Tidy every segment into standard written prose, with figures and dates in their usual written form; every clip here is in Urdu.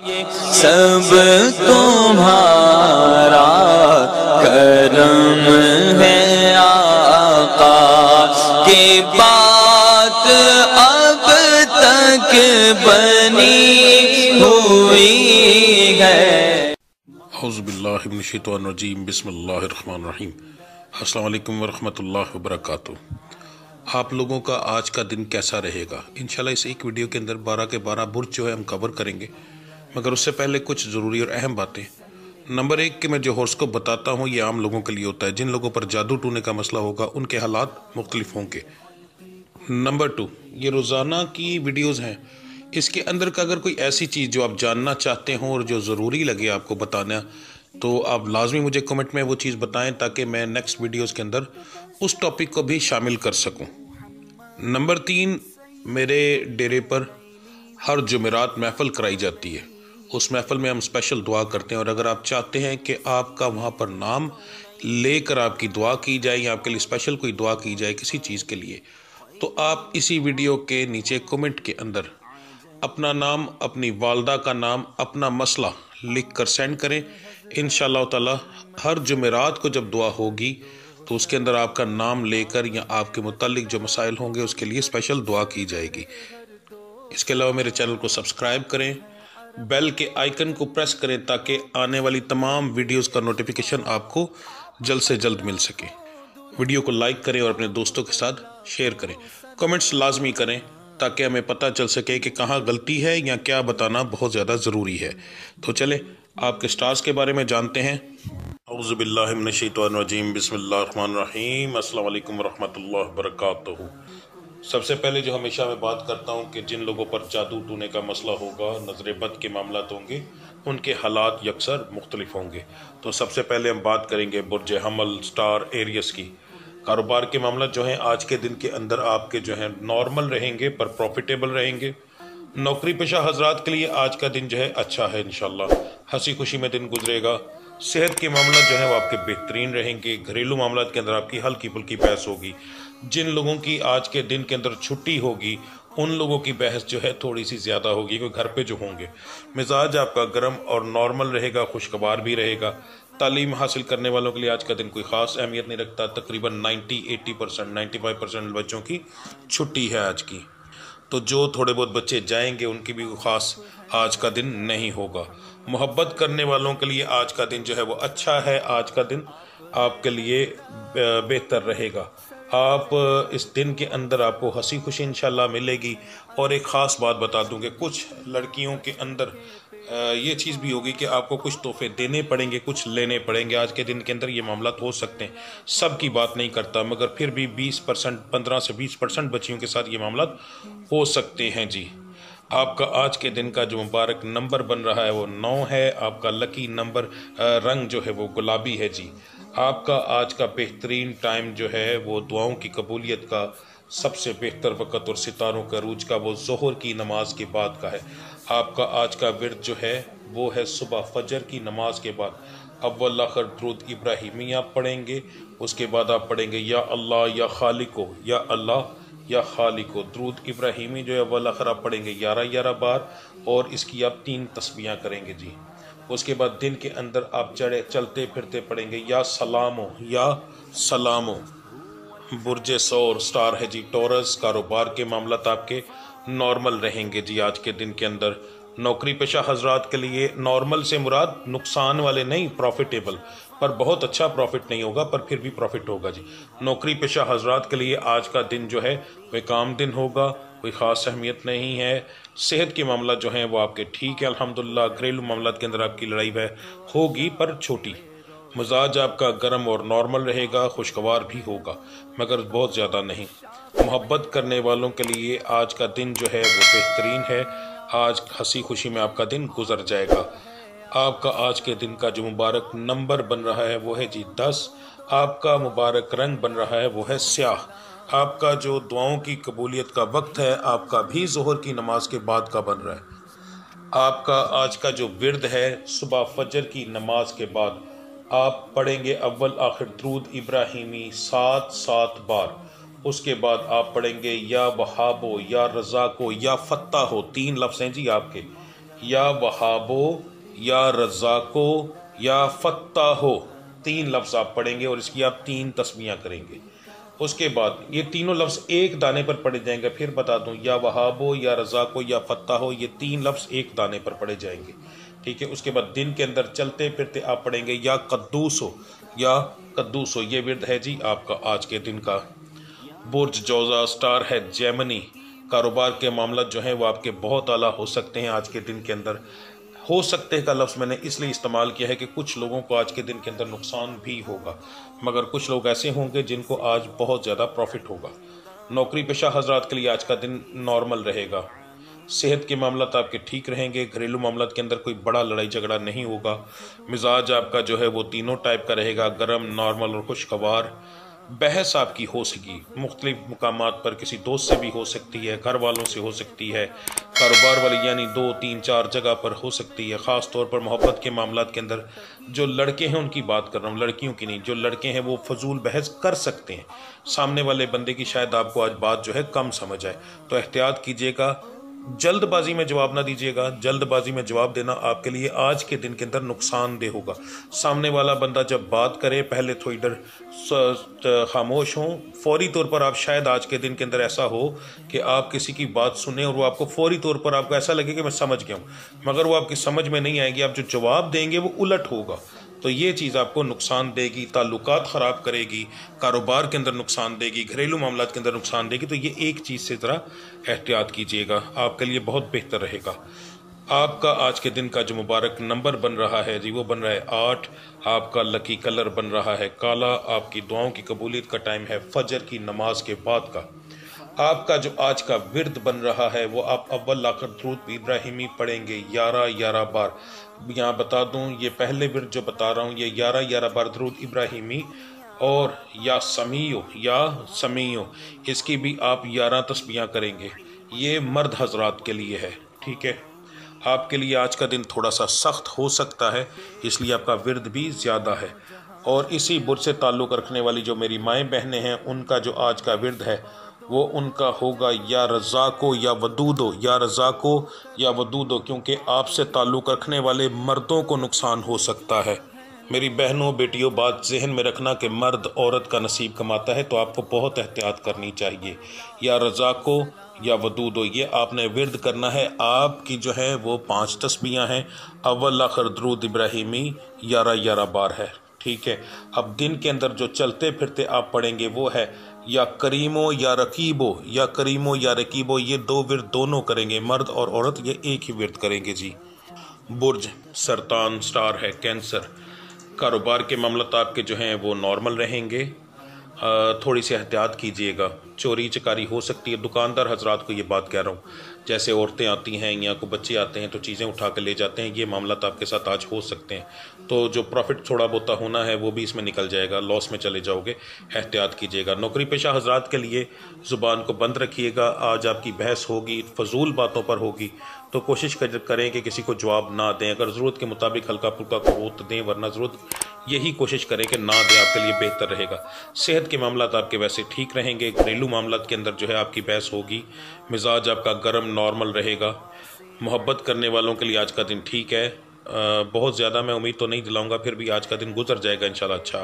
سب تمہارا کرم ہے آقا کی بات اب تک بنی ہوئی ہے۔ اعوذ باللہ من الشیطان الرجیم، بسم اللہ الرحمن الرحیم۔ السلام علیکم ورحمۃ اللہ وبرکاتہ۔ آپ لوگوں کا آج کا دن کیسا رہے گا؟ انشاءاللہ اس ایک ویڈیو کے اندر 12 کے 12 برج جو ہے ہم کور کریں گے، مگر اس سے پہلے کچھ ضروری اور اہم باتیں۔ نمبر 1 کہ میں جو ہورسکوپ بتاتا ہوں یہ عام لوگوں کے لیے ہوتا ہے، جن لوگوں پر جادو ٹونے کا مسئلہ ہوگا ان کے حالات مختلف ہوں گے۔ نمبر 2 یہ روزانہ کی ویڈیوز ہیں، اس کے اندر کا اگر کوئی ایسی چیز جو آپ جاننا چاہتے ہوں اور جو ضروری لگے آپ کو بتانا، تو آپ لازمی مجھے کمنٹ میں وہ چیز بتائیں تاکہ میں نیکسٹ ویڈیوز کے اندر اس ٹاپک کو بھی شامل کر سکوں۔ نمبر 3 میرے ڈیرے پر ہر جمعرات محفل کرائی جاتی ہے، اس محفل میں ہم اسپیشل دعا کرتے ہیں، اور اگر آپ چاہتے ہیں کہ آپ کا وہاں پر نام لے کر آپ کی دعا کی جائے یا آپ کے لیے اسپیشل کوئی دعا کی جائے کسی چیز کے لیے، تو آپ اسی ویڈیو کے نیچے کمنٹ کے اندر اپنا نام، اپنی والدہ کا نام، اپنا مسئلہ لکھ کر سینڈ کریں۔ انشاءاللہ تعالی ہر جمعرات کو جب دعا ہوگی تو اس کے اندر آپ کا نام لے کر یا آپ کے متعلق جو مسائل ہوں گے اس کے لیے اسپیشل دعا کی جائے گی۔ اس کے علاوہ میرے چینل کو سبسکرائب کریں، بیل کے آئیکن کو پریس کریں تاکہ آنے والی تمام ویڈیوز کا نوٹیفیکیشن آپ کو جلد سے جلد مل سکے۔ ویڈیو کو لائک کریں اور اپنے دوستوں کے ساتھ شیئر کریں۔ کمنٹس لازمی کریں تاکہ ہمیں پتہ چل سکے کہ کہاں غلطی ہے یا کیا بتانا بہت زیادہ ضروری ہے۔ تو چلیں آپ کے سٹارز کے بارے میں جانتے ہیں۔ اعوذ باللہ من الشیطان الرجیم، بسم اللہ الرحمن الرحیم۔ السلام علیکم ورحمۃ اللہ وبرکاتہ۔ سب سے پہلے جو ہمیشہ میں بات کرتا ہوں کہ جن لوگوں پر جادو ٹونے کا مسئلہ ہوگا، نظر بد کے معاملات ہوں گے، ان کے حالات یکسر مختلف ہوں گے۔ تو سب سے پہلے ہم بات کریں گے برج حمل سٹار ایریس کی۔ کاروبار کے معاملات جو ہیں آج کے دن کے اندر آپ کے جو ہیں نارمل رہیں گے پر پروفیٹیبل رہیں گے۔ نوکری پیشہ حضرات کے لیے آج کا دن جو ہے اچھا ہے، انشاءاللہ ہنسی خوشی میں دن گزرے گا۔ صحت کے معاملات جو ہیں وہ آپ کے بہترین رہیں گے۔ گھریلو معاملات کے اندر آپ کی ہلکی پھلکی بحث ہوگی۔ جن لوگوں کی آج کے دن کے اندر چھٹی ہوگی ان لوگوں کی بحث جو ہے تھوڑی سی زیادہ ہوگی، کوئی گھر پہ جو ہوں گے۔ مزاج آپ کا گرم اور نارمل رہے گا، خوشگوار بھی رہے گا۔ تعلیم حاصل کرنے والوں کے لیے آج کا دن کوئی خاص اہمیت نہیں رکھتا، تقریباً 80% 95% بچوں کی چھٹی ہے آج کی، تو جو تھوڑے بہت بچے جائیں گے ان کی بھی خاص آج کا دن نہیں ہوگا۔ محبت کرنے والوں کے لیے آج کا دن جو ہے وہ اچھا ہے، آج کا دن آپ کے لیے بہتر رہے گا۔ آپ اس دن کے اندر آپ کو ہنسی خوشی انشاءاللہ ملے گی۔ اور ایک خاص بات بتا دوں کہ کچھ لڑکیوں کے اندر یہ چیز بھی ہوگی کہ آپ کو کچھ تحفے دینے پڑیں گے، کچھ لینے پڑیں گے۔ آج کے دن کے اندر یہ معاملات ہو سکتے ہیں، سب کی بات نہیں کرتا، مگر پھر بھی 15 سے 20% بچیوں کے ساتھ یہ معاملات ہو سکتے ہیں جی۔ آپ کا آج کے دن کا جو مبارک نمبر بن رہا ہے وہ 9 ہے۔ آپ کا لکی نمبر رنگ جو ہے وہ گلابی ہے جی۔ آپ کا آج کا بہترین ٹائم جو ہے وہ دعاؤں کی قبولیت کا سب سے بہتر وقت اور ستاروں کا عروج کا وہ ظہر کی نماز کے بعد کا ہے۔ آپ کا آج کا ورد جو ہے وہ ہے صبح فجر کی نماز کے بعد اول آخر درود ابراہیمیہ پڑھیں گے، اس کے بعد آپ پڑھیں گے یا اللہ یا خالقو، یا اللہ یا خالقو۔ درود ابراہیمی جو ہے اول آخر آپ پڑھیں گے 11 بار، اور اس کی آپ 3 تسبیحاں کریں گے جی۔ اس کے بعد دن کے اندر آپ چلتے پھرتے پڑھیں گے یا سلامو یا سلامو۔ برج سور سٹار ہے جی ٹورس۔ کاروبار کے معاملات آپ کے نارمل رہیں گے جی آج کے دن کے اندر۔ نوکری پیشہ حضرات کے لیے نارمل سے مراد نقصان والے نہیں، پروفیٹیبل، پر بہت اچھا پروفٹ نہیں ہوگا پر پھر بھی پروفٹ ہوگا جی۔ نوکری پیشہ حضرات کے لیے آج کا دن جو ہے کوئی کام دن ہوگا، کوئی خاص اہمیت نہیں ہے۔ صحت کے معاملات جو ہیں وہ آپ کے ٹھیک ہے الحمدللہ۔ گھریلو معاملات کے اندر آپ کی لڑائی ہوگی پر چھوٹی۔ مزاج آپ کا گرم اور نارمل رہے گا، خوشگوار بھی ہوگا مگر بہت زیادہ نہیں۔ محبت کرنے والوں کے لیے آج کا دن جو ہے وہ بہترین ہے، آج ہنسی خوشی میں آپ کا دن گزر جائے گا۔ آپ کا آج کے دن کا جو مبارک نمبر بن رہا ہے وہ ہے جی 10۔ آپ کا مبارک رنگ بن رہا ہے وہ ہے سیاہ۔ آپ کا جو دعاؤں کی قبولیت کا وقت ہے آپ کا بھی ظہر کی نماز کے بعد کا بن رہا ہے۔ آپ کا آج کا جو ورد ہے صبح فجر کی نماز کے بعد آپ پڑھیں گے اول آخر درود ابراہیمی 7 بار۔ اس کے بعد آپ پڑھیں گے یا وہابو یا رزاقو یا فتح ہو، 3 لفظ ہیں جی آپ کے، یا وہابو یا رزاقو یا فتاحو، 3 لفظ آپ پڑھیں گے اور اس کی آپ 3 تسمیاں کریں گے۔ اس کے بعد یہ تینوں لفظ ایک دانے پر پڑھے جائیں گے، پھر بتا دوں، یا وہابو یا رزاقو یا فتاحو، یہ 3 لفظ ایک دانے پر پڑھے جائیں گے، ٹھیک ہے۔ اس کے بعد دن کے اندر چلتے پھرتے آپ پڑھیں گے یا قدوسو یا قدوسو، یہ ورد ہے جی آپ کا آج کے دن کا۔ برج جوزا، سٹار ہے جیمنی، کاروبار کے معاملات جو ہیں وہ آپ کے بہت اعلیٰ ہو سکتے ہیں آج کے دن کے اندر۔ ہو سکتے کا لفظ میں نے اس لیے استعمال کیا ہے کہ کچھ لوگوں کو آج کے دن کے اندر نقصان بھی ہوگا، مگر کچھ لوگ ایسے ہوں گے جن کو آج بہت زیادہ پروفٹ ہوگا۔ نوکری پیشہ حضرات کے لیے آج کا دن نارمل رہے گا۔ صحت کے معاملات آپ کے ٹھیک رہیں گے، گھریلو معاملات کے اندر کوئی بڑا لڑائی جھگڑا نہیں ہوگا۔ مزاج آپ کا جو ہے وہ تینوں ٹائپ کا رہے گا، گرم، نارمل اور خوشگوار۔ بحث آپ کی ہو سکی مختلف مقامات پر، کسی دوست سے بھی ہو سکتی ہے، گھر والوں سے ہو سکتی ہے، کاروبار والی یعنی 2 3 4 جگہ پر ہو سکتی ہے۔ خاص طور پر محبت کے معاملات کے اندر جو لڑکے ہیں ان کی بات کر رہا ہوں، لڑکیوں کی نہیں، جو لڑکے ہیں وہ فضول بحث کر سکتے ہیں، سامنے والے بندے کی شاید آپ کو آج بات جو ہے کم سمجھ آئے، تو احتیاط کیجیے گا، جلد بازی میں جواب نہ دیجیے گا۔ جلد بازی میں جواب دینا آپ کے لیے آج کے دن کے اندر نقصان دہ ہوگا۔ سامنے والا بندہ جب بات کرے پہلے تھوڑی دیر خاموش ہوں، فوری طور پر آپ شاید آج کے دن کے اندر ایسا ہو کہ آپ کسی کی بات سنیں اور وہ آپ کو فوری طور پر آپ کو ایسا لگے کہ میں سمجھ گیا ہوں، مگر وہ آپ کی سمجھ میں نہیں آئے گی، آپ جو جواب دیں گے وہ الٹ ہوگا، تو یہ چیز آپ کو نقصان دے گی، تعلقات خراب کرے گی، کاروبار کے اندر نقصان دے گی، گھریلو معاملات کے اندر نقصان دے گی، تو یہ ایک چیز سے ذرا احتیاط کیجیے گا، آپ کے لیے بہت بہتر رہے گا۔ آپ کا آج کے دن کا جو مبارک نمبر بن رہا ہے جی وہ بن رہا ہے 8، آپ کا لکی کلر بن رہا ہے کالا، آپ کی دعاؤں کی قبولیت کا ٹائم ہے فجر کی نماز کے بعد کا۔ آپ کا جو آج کا ورد بن رہا ہے وہ آپ اول آخر درود ابراہیمی پڑھیں گے 11 بار۔ یہاں بتا دوں یہ پہلے ورد جو بتا رہا ہوں یہ 11 بار درود ابراہیمی اور یا سمیو اس کی بھی آپ 11 تسبیحاں کریں گے، یہ مرد حضرات کے لیے ہے، ٹھیک ہے۔ آپ کے لیے آج کا دن تھوڑا سا سخت ہو سکتا ہے، اس لیے آپ کا ورد بھی زیادہ ہے، اور اسی برج سے تعلق رکھنے والی جو میری مائیں بہنیں ہیں ان کا جو آج کا ورد ہے وہ ان کا ہوگا یا رزاقو یا ودودو، یا رزاقو یا ودودو، کیونکہ آپ سے تعلق رکھنے والے مردوں کو نقصان ہو سکتا ہے۔ میری بہنوں بیٹیوں بات ذہن میں رکھنا کہ مرد عورت کا نصیب کماتا ہے، تو آپ کو بہت احتیاط کرنی چاہیے۔ یا رزاقو یا ودودو یہ آپ نے ورد کرنا ہے، آپ کی جو ہے وہ 5 تسبیحاں ہیں، اول آخر درود ابراہیمی 11 بار ہے، ٹھیک ہے۔ اب دن کے اندر جو چلتے پھرتے آپ پڑھیں گے وہ ہے یا کریمو یا رقیبو، یا کریمو یا رقیبو، یہ 2 ورد دونوں کریں گے، مرد اور عورت یہ ایک ہی ورد کریں گے جی۔ برج سرطان، سٹار ہے کینسر، کاروبار کے معاملات آپ کے جو ہیں وہ نارمل رہیں گے، تھوڑی سی احتیاط کیجیے گا، چوری چکاری ہو سکتی ہے۔ دکاندار حضرات کو یہ بات کہہ رہا ہوں، جیسے عورتیں آتی ہیں یا کوئی بچے آتے ہیں تو چیزیں اٹھا کے لے جاتے ہیں، یہ معاملات آپ کے ساتھ آج ہو سکتے ہیں، تو جو پروفٹ تھوڑا بہت ہونا ہے وہ بھی اس میں نکل جائے گا، لاس میں چلے جاؤ گے، احتیاط کیجیے گا۔ نوکری پیشہ حضرات کے لیے زبان کو بند رکھیے گا، آج آپ کی بحث ہوگی فضول باتوں پر ہوگی، تو کوشش کریں کہ کسی کو جواب نہ دیں، اگر ضرورت کے مطابق ہلکا پھلکا کو تو دیں، ورنہ ضرورت یہی کوشش کریں کہ نہ دیں، آپ کے لیے بہتر رہے گا۔ صحت کے معاملات آپ کے ویسے ٹھیک رہیں گے، گھریلو معاملات کے اندر جو ہے آپ کی بحث ہوگی، مزاج آپ کا گرم نارمل رہے گا۔ محبت کرنے والوں کے لیے آج کا دن ٹھیک ہے، بہت زیادہ میں امید تو نہیں دلاؤں گا، پھر بھی آج کا دن گزر جائے گا انشاءاللہ اچھا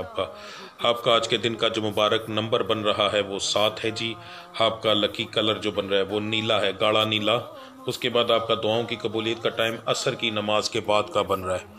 آپ کا آج کے دن کا جو مبارک نمبر بن رہا ہے وہ 7 ہے جی۔ آپ کا لکی کلر جو بن رہا ہے وہ نیلا ہے، گاڑا نیلا۔ اس کے بعد آپ کا دعاؤں کی قبولیت کا ٹائم عصر کی نماز کے بعد کا بن رہا ہے۔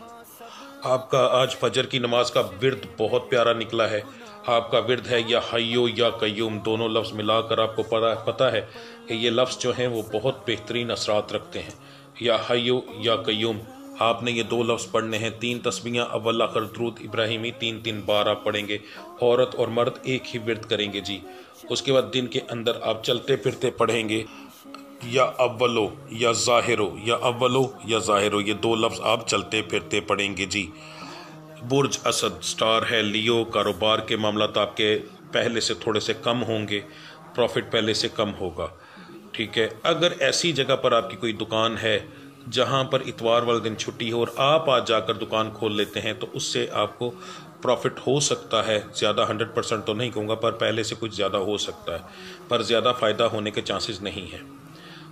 آپ کا آج فجر کی نماز کا ورد بہت پیارا نکلا ہے، آپ کا ورد ہے یا حیو یا قیوم، دونوں لفظ ملا کر آپ کو پتہ ہے کہ یہ لفظ جو ہیں وہ بہت بہترین اثرات رکھتے ہیں۔ یا حیو یا قیوم آپ نے یہ 2 لفظ پڑھنے ہیں، 3 تسبیحاں اول آخر درود ابراہیمی 3 بار آپ پڑھیں گے، عورت اور مرد ایک ہی ورد کریں گے جی۔ اس کے بعد دن کے اندر آپ چلتے پھرتے پڑھیں گے یا اولو یا ظاہرو، یا اولو یا ظاہرو، یہ 2 لفظ آپ چلتے پھرتے پڑھیں گے جی۔ برج اسد، سٹار ہے لیو، کاروبار کے معاملات آپ کے پہلے سے تھوڑے سے کم ہوں گے، پروفٹ پہلے سے کم ہوگا، ٹھیک ہے۔ اگر ایسی جگہ پر آپ کی کوئی دکان ہے جہاں پر اتوار والے دن چھٹی ہو اور آپ آج جا کر دکان کھول لیتے ہیں تو اس سے آپ کو پروفٹ ہو سکتا ہے، زیادہ 100% تو نہیں کہوں گا، پر پہلے سے کچھ زیادہ ہو سکتا ہے، پر زیادہ فائدہ ہونے کے چانسز نہیں ہیں۔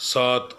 7।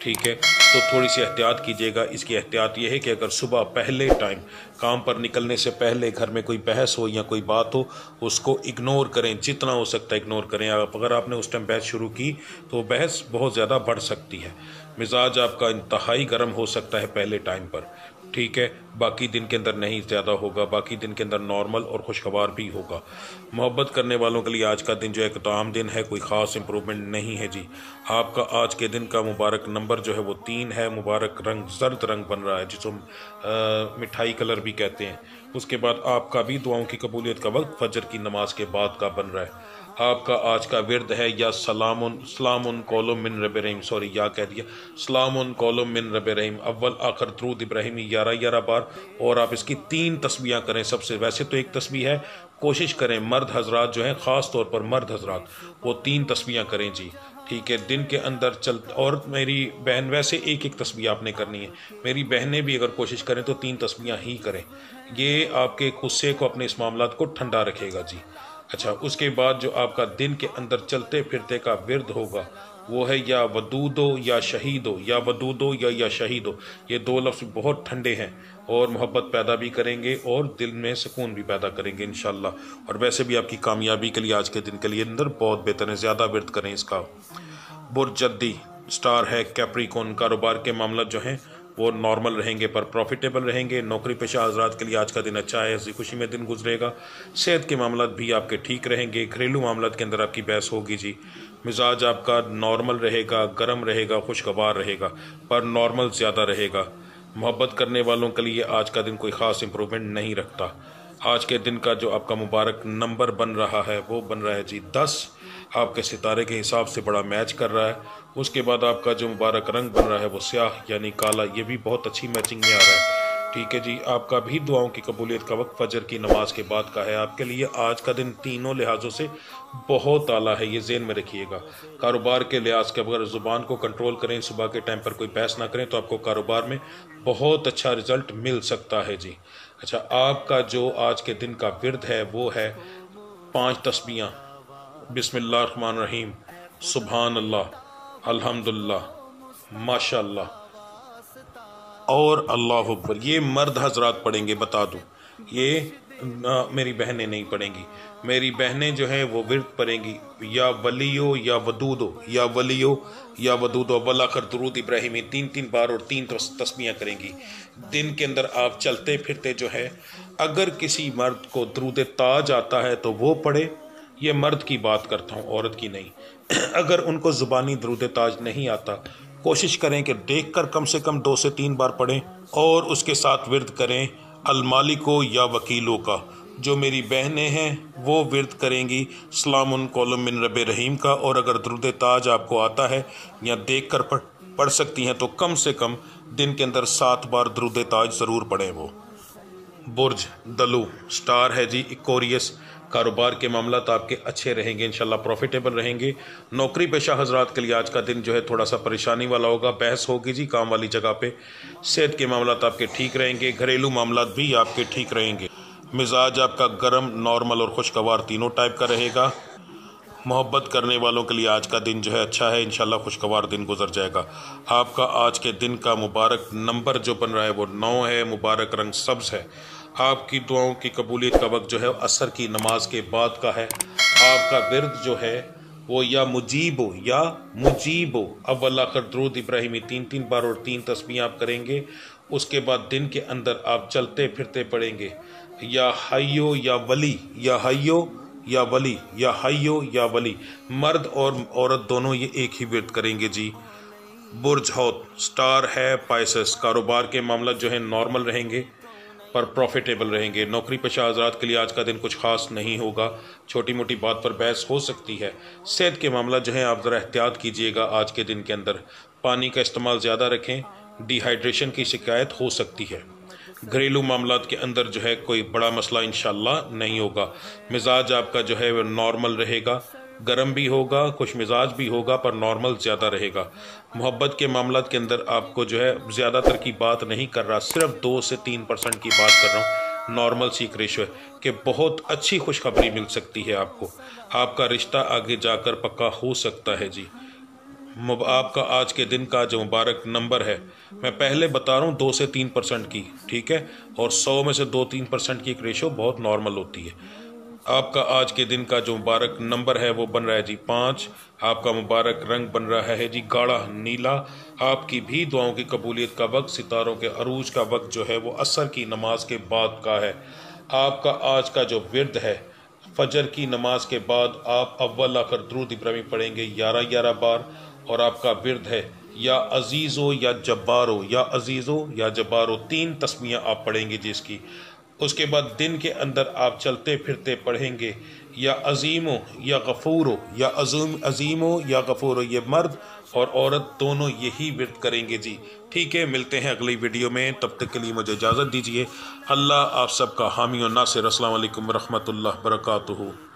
ٹھیک ہے، تو تھوڑی سی احتیاط کیجیے گا۔ اس کی احتیاط یہ ہے کہ اگر صبح پہلے ٹائم کام پر نکلنے سے پہلے گھر میں کوئی بحث ہو یا کوئی بات ہو، اس کو اگنور کریں، جتنا ہو سکتا ہے اگنور کریں۔ اگر آپ نے اس ٹائم بحث شروع کی تو بحث بہت زیادہ بڑھ سکتی ہے، مزاج آپ کا انتہائی گرم ہو سکتا ہے پہلے ٹائم پر، ٹھیک ہے۔ باقی دن کے اندر نہیں زیادہ ہوگا، باقی دن کے اندر نارمل اور خوشگوار بھی ہوگا۔ محبت کرنے والوں کے لیے آج کا دن جو ہے ایک عام دن ہے، کوئی خاص امپرومنٹ نہیں ہے جی۔ آپ کا آج کے دن کا مبارک نمبر جو ہے وہ 3 ہے، مبارک رنگ زرد رنگ بن رہا ہے جس کو مٹھائی کلر بھی کہتے ہیں۔ اس کے بعد آپ کا بھی دعاؤں کی قبولیت کا وقت فجر کی نماز کے بعد کا بن رہا ہے۔ آپ کا آج کا ورد ہے یا سلام قولم من رب رحیم، سوری یا کہہ دیا، سلام قولم من رب رحیم، اول آخر درود ابراہیمی 11 بار، اور آپ اس کی 3 تسبیحاں کریں۔ سب سے ویسے تو ایک تسبیح ہے، کوشش کریں مرد حضرات جو ہیں، خاص طور پر مرد حضرات، وہ 3 تسبیحاں کریں جی، ٹھیک ہے۔ دن کے اندر اور میری بہن ویسے ایک تسبیح آپ نے کرنی ہے، میری بہنیں بھی اگر کوشش کریں تو 3 تسبیحاں ہی کریں، یہ آپ کے غصے کو، اپنے اس معاملات کو ٹھنڈا رکھے گا جی۔ اچھا، اس کے بعد جو آپ کا دن کے اندر چلتے پھرتے کا ورد ہوگا وہ ہے یا ودودو یا شہیدو، یا ودودو یا شہیدو۔ یہ 2 لفظ بہت ٹھنڈے ہیں اور محبت پیدا بھی کریں گے اور دل میں سکون بھی پیدا کریں گے انشاءاللہ، اور ویسے بھی آپ کی کامیابی کے لیے آج کے دن کے لیے اندر بہت بہتر ہے، زیادہ ورد کریں اس کا۔ برج جدی سٹار ہے کیپریکون، کاروبار کے معاملات جو ہیں وہ نارمل رہیں گے پر پروفیٹیبل رہیں گے۔ نوکری پیشہ حضرات کے لیے آج کا دن اچھا ہے، ہنسی خوشی میں دن گزرے گا۔ صحت کے معاملات بھی آپ کے ٹھیک رہیں گے۔ گھریلو معاملات کے اندر آپ کی بحث ہوگی جی۔ مزاج آپ کا نارمل رہے گا، گرم رہے گا، خوشگوار رہے گا، پر نارمل زیادہ رہے گا۔ محبت کرنے والوں کے لیے آج کا دن کوئی خاص امپرومنٹ نہیں رکھتا۔ آج کے دن کا جو آپ کا مبارک نمبر بن رہا ہے وہ بن رہا ہے جی 10، آپ کے ستارے کے حساب سے بڑا میچ کر رہا ہے۔ اس کے بعد آپ کا جو مبارک رنگ بن رہا ہے وہ سیاہ یعنی کالا، یہ بھی بہت اچھی میچنگ میں آ رہا ہے، ٹھیک ہے جی۔ آپ کا بھی دعاؤں کی قبولیت کا وقت فجر کی نماز کے بعد کا ہے۔ آپ کے لیے آج کا دن تینوں لحاظوں سے بہت اعلیٰ ہے، یہ ذہن میں رکھیے گا۔ کاروبار کے لحاظ کے اگر زبان کو کنٹرول کریں، صبح کے ٹائم پر کوئی بحث نہ کریں تو آپ کو کاروبار میں بہت اچھا رزلٹ مل سکتا ہے جی۔ اچھا، آپ کا جو آج کے دن کا ورد ہے وہ ہے 5 تسبیحاں، بسم اللہ الرحمن الرحیم، سبحان اللہ، الحمدللہ، ماشاء اللہ اور اللہ اکبر۔ یہ مرد حضرات پڑھیں گے، بتا دوں، یہ میری بہنیں نہیں پڑھیں گی۔ میری بہنیں جو ہیں وہ ورد پڑھیں گی یا ولیو یا ودودو، یا ولیو یا ودودو، اول آخر درود ابراہیمی 3 بار اور 3 تسبیحاں کریں گی۔ دن کے اندر آپ چلتے پھرتے جو ہے، اگر کسی مرد کو درود تاج آتا ہے تو وہ پڑھے، یہ مرد کی بات کرتا ہوں، عورت کی نہیں۔ اگر ان کو زبانی درود تاج نہیں آتا، کوشش کریں کہ دیکھ کر کم سے کم 2 سے 3 بار پڑھیں اور اس کے ساتھ ورد کریں المالکو یا وکیلوں کا۔ جو میری بہنیں ہیں وہ ورد کریں گی سلام قولم من رب رحیم کا، اور اگر درود تاج آپ کو آتا ہے یا دیکھ کر پڑھ سکتی ہیں تو کم سے کم دن کے اندر 7 بار درود تاج ضرور پڑھیں وہ۔ برج دلو سٹار ہے جی ایکوریس، کاروبار کے معاملات آپ کے اچھے رہیں گے انشاءاللہ، پروفیٹیبل رہیں گے۔ نوکری پیشہ حضرات کے لیے آج کا دن جو ہے تھوڑا سا پریشانی والا ہوگا، بحث ہوگی جی کام والی جگہ پہ۔ صحت کے معاملات آپ کے ٹھیک رہیں گے، گھریلو معاملات بھی آپ کے ٹھیک رہیں گے۔ مزاج آپ کا گرم، نارمل اور خوشگوار تینوں ٹائپ کا رہے گا۔ محبت کرنے والوں کے لیے آج کا دن جو ہے اچھا ہے، انشاءاللہ خوشگوار دن گزر جائے گا۔ آپ کا آج کے دن کا مبارک نمبر جو بن رہا ہے وہ 9 ہے، مبارک رنگ سبز ہے۔ آپ کی دعاؤں کی قبولیت کا وقت جو ہے عصر کی نماز کے بعد کا ہے۔ آپ کا ورد جو ہے وہ یا مجیبو یا مجیبو، اول آخر درود ابراہیمی 3 بار اور 3 تسبیح آپ کریں گے۔ اس کے بعد دن کے اندر آپ چلتے پھرتے پڑھیں گے یا حیو یا ولی، یا حیو یا ولی، یا حیو یا ولی، مرد اور عورت دونوں یہ ایک ہی ورد کریں گے جی۔ برج حوت سٹار ہے پائسس، کاروبار کے معاملات جو ہیں نارمل رہیں گے پر پروفیٹیبل رہیں گے۔ نوکری پیشہ حضرات کے لیے آج کا دن کچھ خاص نہیں ہوگا، چھوٹی موٹی بات پر بحث ہو سکتی ہے۔ صحت کے معاملات جو ہیں آپ ذرا احتیاط کیجئے گا آج کے دن کے اندر، پانی کا استعمال زیادہ رکھیں، ڈی ہائیڈریشن کی شکایت ہو سکتی ہے۔ گھریلو معاملات کے اندر جو ہے کوئی بڑا مسئلہ انشاءاللہ نہیں ہوگا۔ مزاج آپ کا جو ہے وہ نارمل رہے گا، گرم بھی ہوگا، خوش مزاج بھی ہوگا، پر نارمل زیادہ رہے گا۔ محبت کے معاملات کے اندر آپ کو جو ہے زیادہ تر کی بات نہیں کر رہا، صرف 2 سے 3% کی بات کر رہا ہوں، نارمل سی ایک ریشو ہے کہ بہت اچھی خوشخبری مل سکتی ہے آپ کو، آپ کا رشتہ آگے جا کر پکا ہو سکتا ہے جی۔ آپ کا آج کے دن کا جو مبارک نمبر ہے، میں پہلے بتا رہا ہوں 2 سے 3% کی، ٹھیک ہے، اور 100 میں سے 2-3% کی ایک ریشو بہت نارمل ہوتی ہے۔ آپ کا آج کے دن کا جو مبارک نمبر ہے وہ بن رہا ہے جی 5۔ آپ کا مبارک رنگ بن رہا ہے جی گاڑھا نیلا۔ آپ کی بھی دعاؤں کی قبولیت کا وقت، ستاروں کے عروج کا وقت جو ہے وہ عصر کی نماز کے بعد کا ہے۔ آپ کا آج کا جو ورد ہے، فجر کی نماز کے بعد آپ اول آخر درود ابراہیمی پڑھیں گے 11 بار، اور آپ کا ورد ہے یا عزیزو یا جبارو، یا عزیزو یا جبارو، 3 تسمیہ آپ پڑھیں گے جس کی۔ اس کے بعد دن کے اندر آپ چلتے پھرتے پڑھیں گے یا عظیمو یا غفورو، یا عظیمو یا غفورو، یہ مرد اور عورت دونوں یہی ورد کریں گے جی، ٹھیک ہے۔ ملتے ہیں اگلی ویڈیو میں، تب تک کے لیے مجھے اجازت دیجیے۔ اللہ آپ سب کا حامی و ناصر۔ السلام علیکم ورحمۃ اللہ وبرکاتہ۔